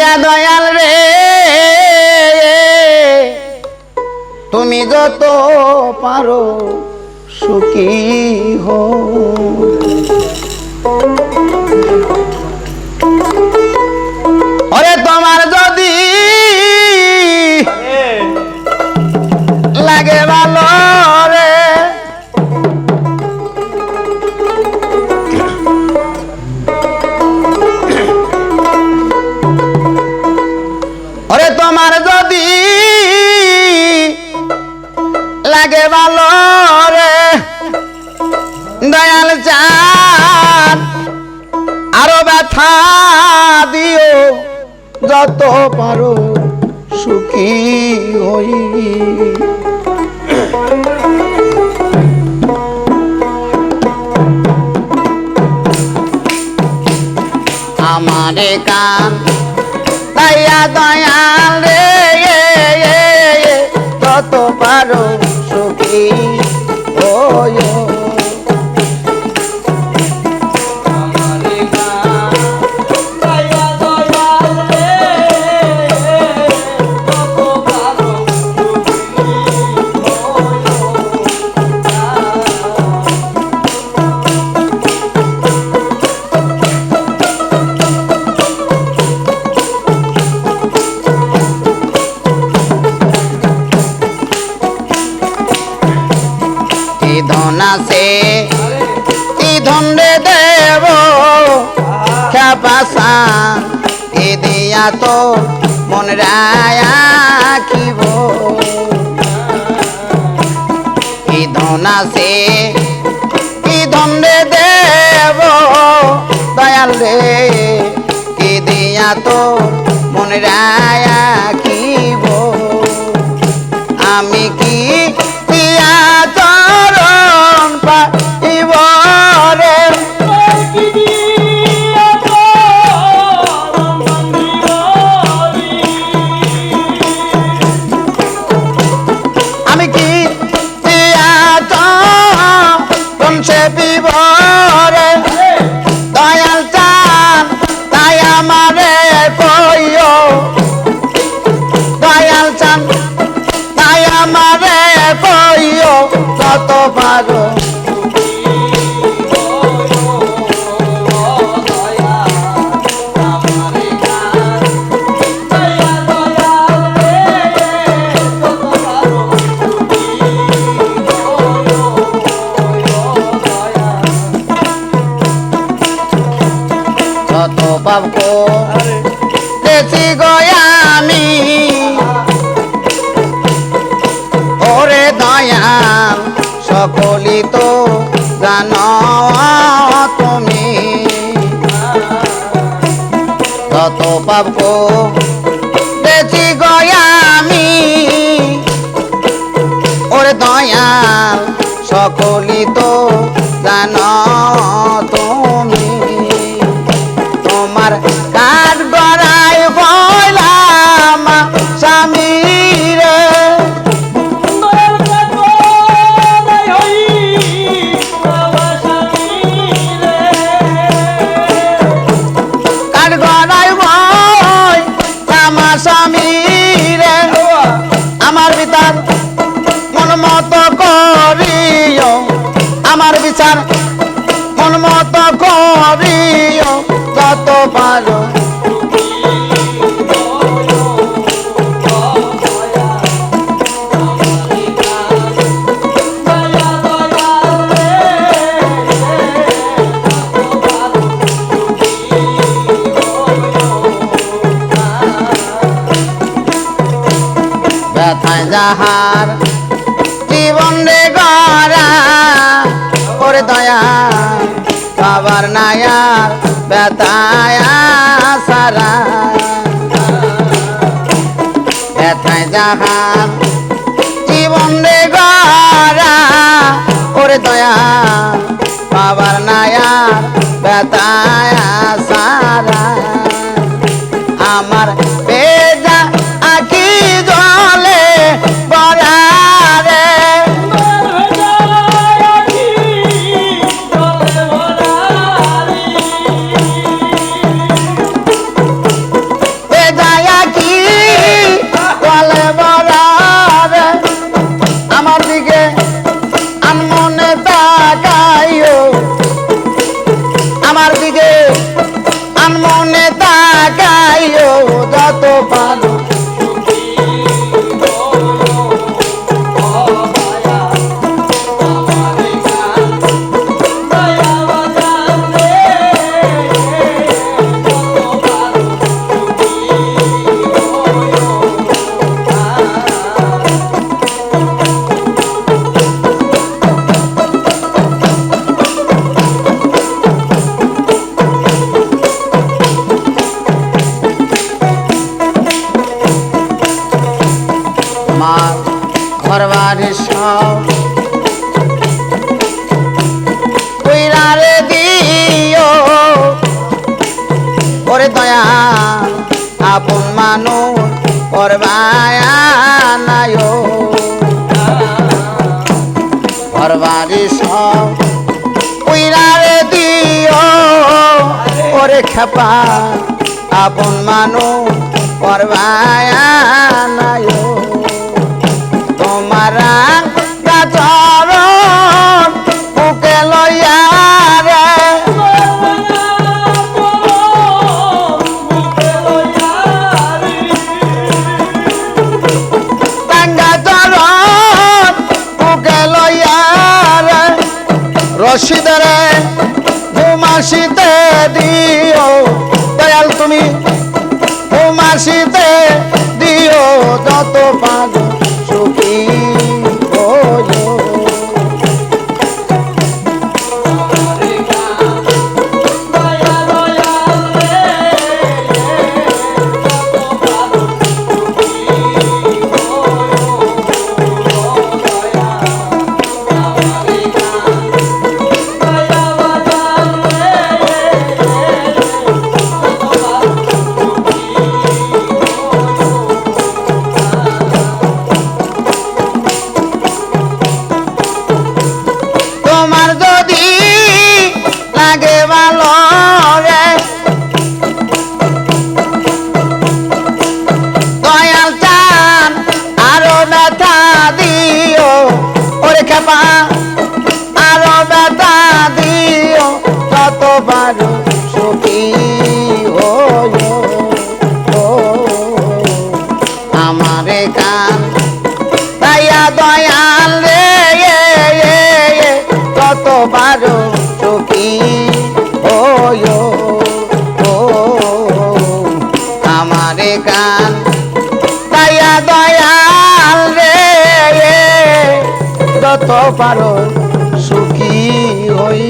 দয়া দয়াল রে তুমি যত পারো সুখী হো ওরে তোমার যদি লাগে ভালো রে ওরে তোমার যদি লাগে ভালো রে দয়াল চাঁদ আরো ব্যথা দিও যত পারো সুখী হই আমারে কান দয়া দয়াল রে যত পারো সুখী হই ধনাসে ই ধন্ডে দেব খেপাসা এ দিয়া তো মন রাখিব ই ধনাসে ই ধন্ডে দেব দয়াল রে এ দিয়া তো মন রাখিব আমি কি দিয়া চরণ পাইব রে আমি কি দিয়া চরণ সেবিব রে দয়াল চাঁদ তাই আমারে কইও দয়াল চাঁদ তাই আমারে কইও যত পারো যত পাপ করেছি গো আমি ওরে দয়াল সকলি তো জানো তুমি যত পাপ করেছি গো আমি ওরে দয়াল সকলি তো জানো তুমি তোমার কাঠ গড়াই হইলাম স্বামী রে কাঠ গড়াই হইলাম স্বামী রে আমার বিচার মন মতো করিও আমার বিচার মন মতো করিও যত পারো ব্যথায় যাহার জীবন রে গড়া ওরে দয়া বাবার নায়ার ব্যথায় সারা ব্যথায় যাহার জীবন রে গড়া ওরে দয়া বাবার নায়ার ব্যথায় সারা আমার বেজা আখি জলে বড়া রে বেজা বাড়ি সব কইরারে দিও ওরে দয়া আপন মানুষ করবায়া নাইও ঘর বাড়ি সব কইরারে দিও ওরে খেপা আপন মানুষ করবায়া নাইও তোমার চরণ বুকে লইয়া রে টাঙ্গা চরণ বুকে লইয়া রে রশিদরে ঘুমাসিতে দিও দয়াল তুমি ঘুমাসিতে দিও যত পাগল সুখী হইও আরো বেটা দিও যতবার সুখী হইও আমারে কান তাইয়া দয়াল রে যতবার সুখী হইও আমারে কান তাইয়া দয়াল রে যত পারো সুখী হই।